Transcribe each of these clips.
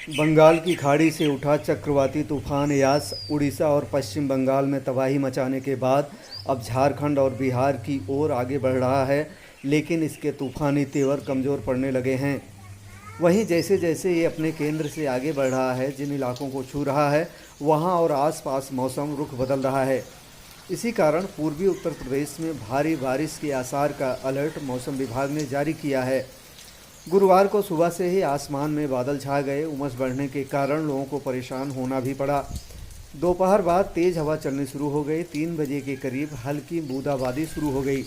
बंगाल की खाड़ी से उठा चक्रवाती तूफान यास उड़ीसा और पश्चिम बंगाल में तबाही मचाने के बाद अब झारखंड और बिहार की ओर आगे बढ़ रहा है, लेकिन इसके तूफ़ानी तेवर कमज़ोर पड़ने लगे हैं। वहीं जैसे जैसे ये अपने केंद्र से आगे बढ़ रहा है, जिन इलाकों को छू रहा है, वहां और आसपास मौसम रुख बदल रहा है। इसी कारण पूर्वी उत्तर प्रदेश में भारी बारिश के आसार का अलर्ट मौसम विभाग ने जारी किया है। गुरुवार को सुबह से ही आसमान में बादल छा गए। उमस बढ़ने के कारण लोगों को परेशान होना भी पड़ा। दोपहर बाद तेज हवा चलनी शुरू हो गई। 3 बजे के करीब हल्की बूंदाबांदी शुरू हो गई।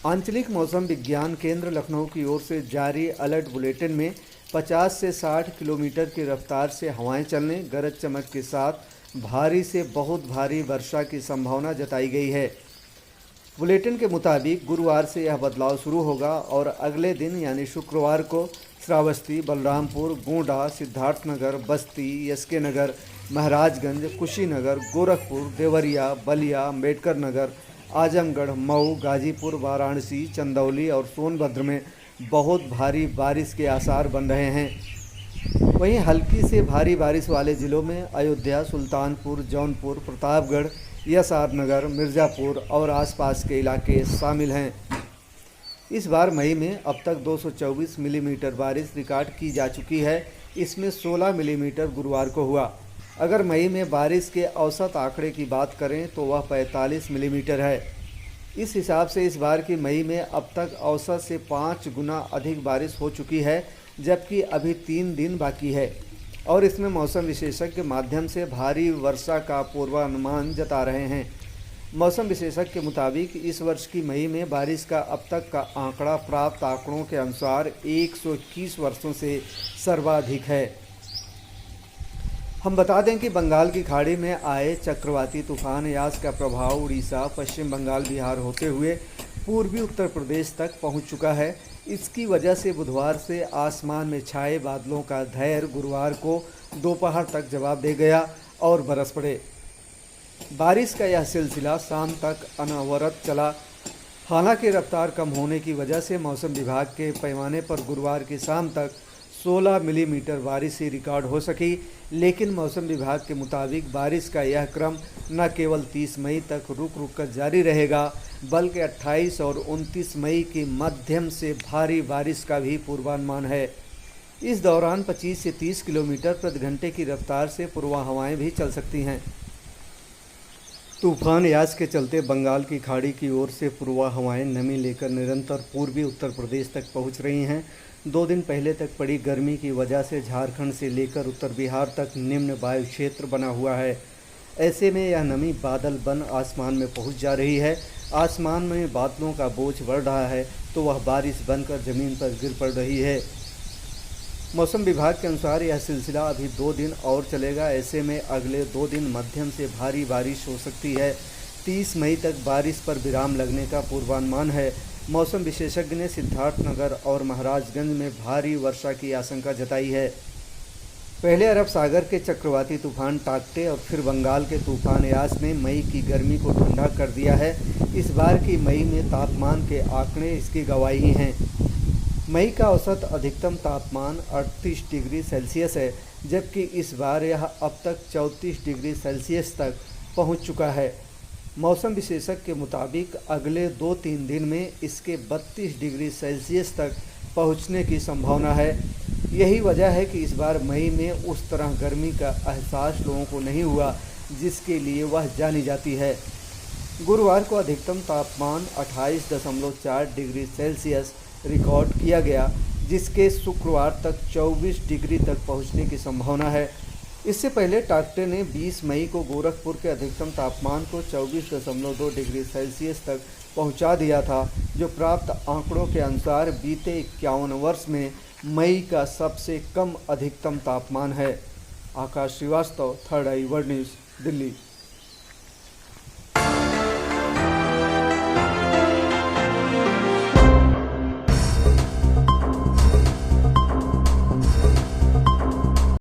आंचलिक मौसम विज्ञान केंद्र लखनऊ की ओर से जारी अलर्ट बुलेटिन में 50 से 60 किलोमीटर की रफ्तार से हवाएं चलने, गरज चमक के साथ भारी से बहुत भारी वर्षा की संभावना जताई गई है। बुलेटिन के मुताबिक गुरुवार से यह बदलाव शुरू होगा और अगले दिन यानी शुक्रवार को श्रावस्ती, बलरामपुर, गोंडा, सिद्धार्थनगर, बस्ती, एसके नगर, महाराजगंज, कुशीनगर, गोरखपुर, देवरिया, बलिया, अम्बेडकर नगर, आजमगढ़, मऊ, गाजीपुर, वाराणसी, चंदौली और सोनभद्र में बहुत भारी बारिश के आसार बन रहे हैं। वहीं हल्की से भारी बारिश वाले ज़िलों में अयोध्या, सुल्तानपुर, जौनपुर, प्रतापगढ़, एसआर नगर, मिर्ज़ापुर और आसपास के इलाके शामिल हैं। इस बार मई में अब तक 224 मिलीमीटर बारिश रिकॉर्ड की जा चुकी है। इसमें 16 मिलीमीटर गुरुवार को हुआ। अगर मई में बारिश के औसत आंकड़े की बात करें तो वह 45 मिलीमीटर है। इस हिसाब से इस बार की मई में अब तक औसत से 5 गुना अधिक बारिश हो चुकी है, जबकि अभी 3 दिन बाकी है और इसमें मौसम विशेषज्ञ माध्यम से भारी वर्षा का पूर्वानुमान जता रहे हैं। मौसम विशेषज्ञ के मुताबिक इस वर्ष की मई में बारिश का अब तक का आंकड़ा प्राप्त आंकड़ों के अनुसार 121 वर्षों से सर्वाधिक है। हम बता दें कि बंगाल की खाड़ी में आए चक्रवाती तूफान यास का प्रभाव उड़ीसा, पश्चिम बंगाल, बिहार होते हुए पूर्वी उत्तर प्रदेश तक पहुंच चुका है। इसकी वजह से बुधवार से आसमान में छाए बादलों का धैर्य गुरुवार को दोपहर तक जवाब दे गया और बरस पड़े। बारिश का यह सिलसिला शाम तक अनवरत चला। हालांकि रफ्तार कम होने की वजह से मौसम विभाग के पैमाने पर गुरुवार की शाम तक 16 मिलीमीटर बारिश ही रिकॉर्ड हो सकी, लेकिन मौसम विभाग के मुताबिक बारिश का यह क्रम न केवल 30 मई तक रुक रुक कर जारी रहेगा, बल्कि 28 और 29 मई की मध्यम से भारी बारिश का भी पूर्वानुमान है। इस दौरान 25 से 30 किलोमीटर प्रति घंटे की रफ्तार से पूर्वा हवाएं भी चल सकती हैं। तूफान यास के चलते बंगाल की खाड़ी की ओर से पूर्वा हवाएं नमी लेकर निरंतर पूर्वी उत्तर प्रदेश तक पहुंच रही हैं। 2 दिन पहले तक पड़ी गर्मी की वजह से झारखंड से लेकर उत्तर बिहार तक निम्न वायु क्षेत्र बना हुआ है। ऐसे में यह नमी बादल बन आसमान में पहुंच जा रही है। आसमान में बादलों का बोझ बढ़ रहा है तो वह बारिश बनकर ज़मीन पर गिर पड़ रही है। मौसम विभाग के अनुसार यह सिलसिला अभी 2 दिन और चलेगा। ऐसे में अगले 2 दिन मध्यम से भारी बारिश हो सकती है। 30 मई तक बारिश पर विराम लगने का पूर्वानुमान है। मौसम विशेषज्ञ ने सिद्धार्थनगर और महाराजगंज में भारी वर्षा की आशंका जताई है। पहले अरब सागर के चक्रवाती तूफान टाकटे और फिर बंगाल के तूफान यास ने मई की गर्मी को ठंडा कर दिया है। इस बार की मई में तापमान के आंकड़े इसकी गवाही हैं। मई का औसत अधिकतम तापमान 38 डिग्री सेल्सियस है, जबकि इस बार यह अब तक 34 डिग्री सेल्सियस तक पहुंच चुका है। मौसम विशेषज्ञ के मुताबिक अगले 2-3 दिन में इसके 32 डिग्री सेल्सियस तक पहुंचने की संभावना है। यही वजह है कि इस बार मई में उस तरह गर्मी का एहसास लोगों को नहीं हुआ जिसके लिए वह जानी जाती है। गुरुवार को अधिकतम तापमान 28.4 डिग्री सेल्सियस रिकॉर्ड किया गया, जिसके शुक्रवार तक 24 डिग्री तक पहुंचने की संभावना है। इससे पहले टाकटे ने 20 मई को गोरखपुर के अधिकतम तापमान को 24.2 डिग्री सेल्सियस तक पहुंचा दिया था, जो प्राप्त आंकड़ों के अनुसार बीते 51 वर्ष में मई का सबसे कम अधिकतम तापमान है। आकाश श्रीवास्तव, 3rd आई वर्ल्ड न्यूज़, दिल्ली।